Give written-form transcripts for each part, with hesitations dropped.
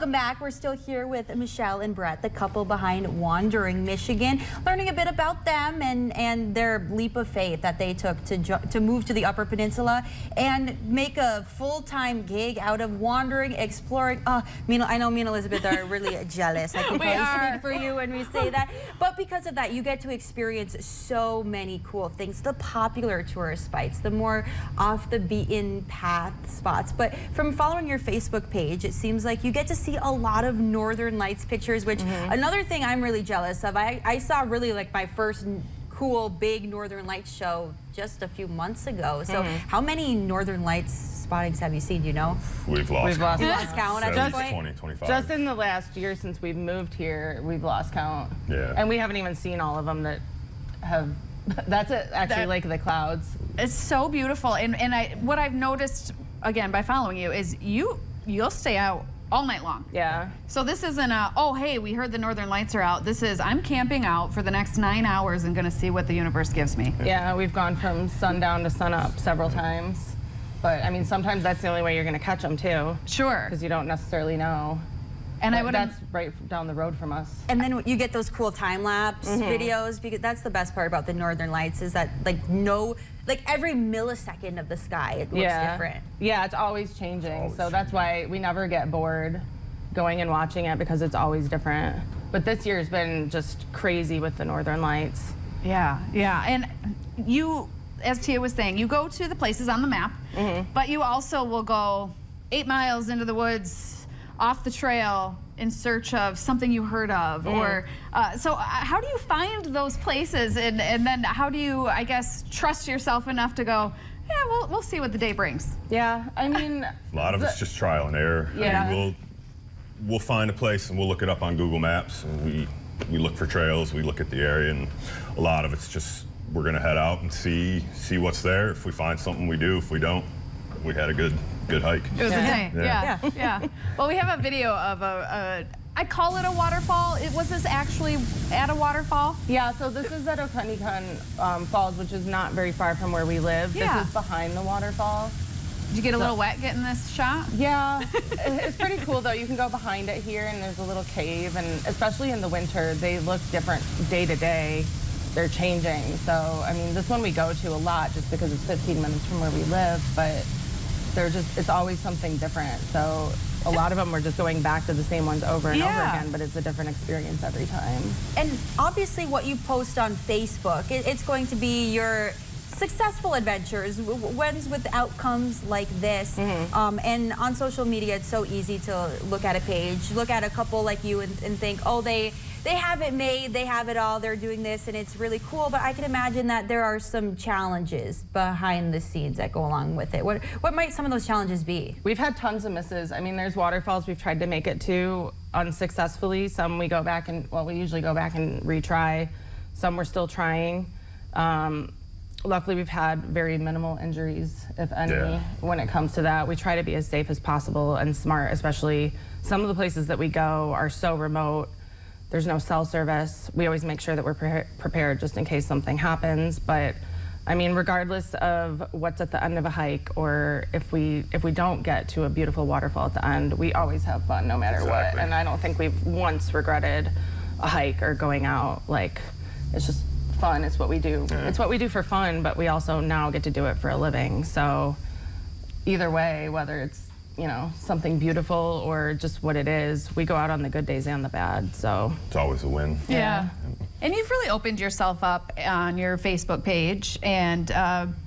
Welcome back. We're still here with Michelle and Brett, the couple behind Wandering Michigan, learning a bit about them and their leap of faith that they took to move to the Upper Peninsula and make a full-time gig out of wandering, exploring. I know me and Elizabeth are really jealous. I can probably speak for you when we say that. But because of that, you get to experience so many cool things. The popular tourist spots, the more off the beaten path spots. But from following your Facebook page, it seems like you get to see a lot of Northern Lights pictures, which another thing I'm really jealous of. I saw really like my first cool big Northern Lights show just a few months ago. So how many Northern Lights spottings have you seen, do you know? We've lost count at this point? 20, 25. Just in the last year since we've moved here, we've lost count. Yeah. And we haven't even seen all of them that have, that's it, actually like the clouds. It's so beautiful. And what I've noticed, again, by following you, is you'll stay out all night long. Yeah. So this isn't a, oh, hey, we heard the Northern Lights are out. This is, I'm camping out for the next 9 hours and gonna see what the universe gives me. Yeah, we've gone from sundown to sunup several times. But I mean, sometimes that's the only way you're gonna catch them too. Sure. Because you don't necessarily know. And that's right down the road from us. And then you get those cool time-lapse videos, because that's the best part about the Northern Lights, is that like every millisecond of the sky, it looks different. Yeah, it's always changing. So that's why we never get bored going and watching it, because it's always different. But this year's been just crazy with the Northern Lights. Yeah, yeah. And you, as Tia was saying, you go to the places on the map, but you also will go 8 miles into the woods, off the trail, in search of something you heard of, or so how do you find those places, and then how do you, I guess, trust yourself enough to go, yeah, we'll see what the day brings? Yeah, I mean, a lot of it's just trial and error. Yeah. I mean, we'll find a place and we'll look it up on Google Maps, and we look for trails, we look at the area, and a lot of it's just we're gonna head out and see what's there. If we find something, we do. If we don't, we had a good hike. It was a day. Yeah. Well, we have a video of I call it a waterfall. Was this actually at a waterfall? Yeah, so this is at Okunnikun Falls, which is not very far from where we live. Yeah. This is behind the waterfall. Did you get a little wet getting this shot? Yeah, it's pretty cool though. You can go behind it here, and there's a little cave, and especially in the winter, they look different day to day. They're changing. So, I mean, this one we go to a lot just because it's 15 minutes from where we live, but it's always something different. So a lot of them we're just going back to the same ones over and over again, but it's a different experience every time. And obviously what you post on Facebook, it's going to be your successful adventures, ones with outcomes like this. And on social media, it's so easy to look at a page, look at a couple like you and think, oh, they have it made, they have it all, they're doing this, and it's really cool. But I can imagine that there are some challenges behind the scenes that go along with it. What might some of those challenges be? We've had tons of misses. I mean, there's waterfalls we've tried to make it to unsuccessfully. Some we go back and, well, we usually go back and retry. Some we're still trying. Luckily, we've had very minimal injuries, if any, when it comes to that. We try to be as safe as possible and smart, especially some of the places that we go are so remote. There's no cell service. We always make sure that we're prepared just in case something happens. But I mean, regardless of what's at the end of a hike, or if we don't get to a beautiful waterfall at the end, we always have fun no matter what. And I don't think we've once regretted a hike or going out. Like, it's just fun. It's what we do. It's what we do for fun, but we also now get to do it for a living. So either way, whether it's, you know, something beautiful or just what it is, we go out on the good days and the bad. So it's always a win. Yeah. And you've really opened yourself up on your Facebook page, and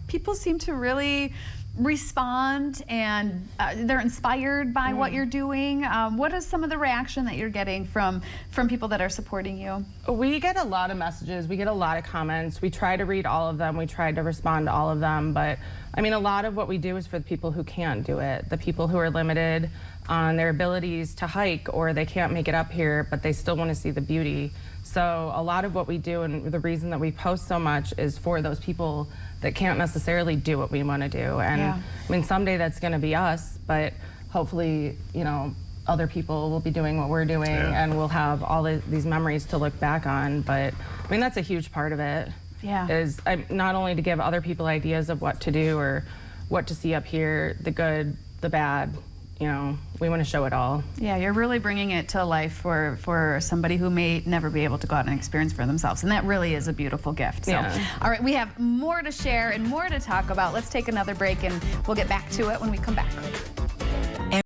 people seem to really respond, and they're inspired by what you're doing. What is some of the reaction that you're getting from people that are supporting you? We get a lot of messages. We get a lot of comments. We try to read all of them. We try to respond to all of them. But I mean, a lot of what we do is for the people who can't do it, the people who are limited on their abilities to hike, or they can't make it up here, but they still want to see the beauty. So a lot of what we do, and the reason that we post so much, is for those people that can't necessarily do what we want to do. And I mean, someday that's going to be us, but hopefully, you know, other people will be doing what we're doing, and we'll have all these memories to look back on. But I mean, that's a huge part of it. Is not only to give other people ideas of what to do or what to see up here, the good, the bad, you know, we want to show it all. Yeah, you're really bringing it to life for somebody who may never be able to go out and experience for themselves, and that really is a beautiful gift. So, Yeah. all right, we have more to share and more to talk about. Let's take another break, and we'll get back to it when we come back.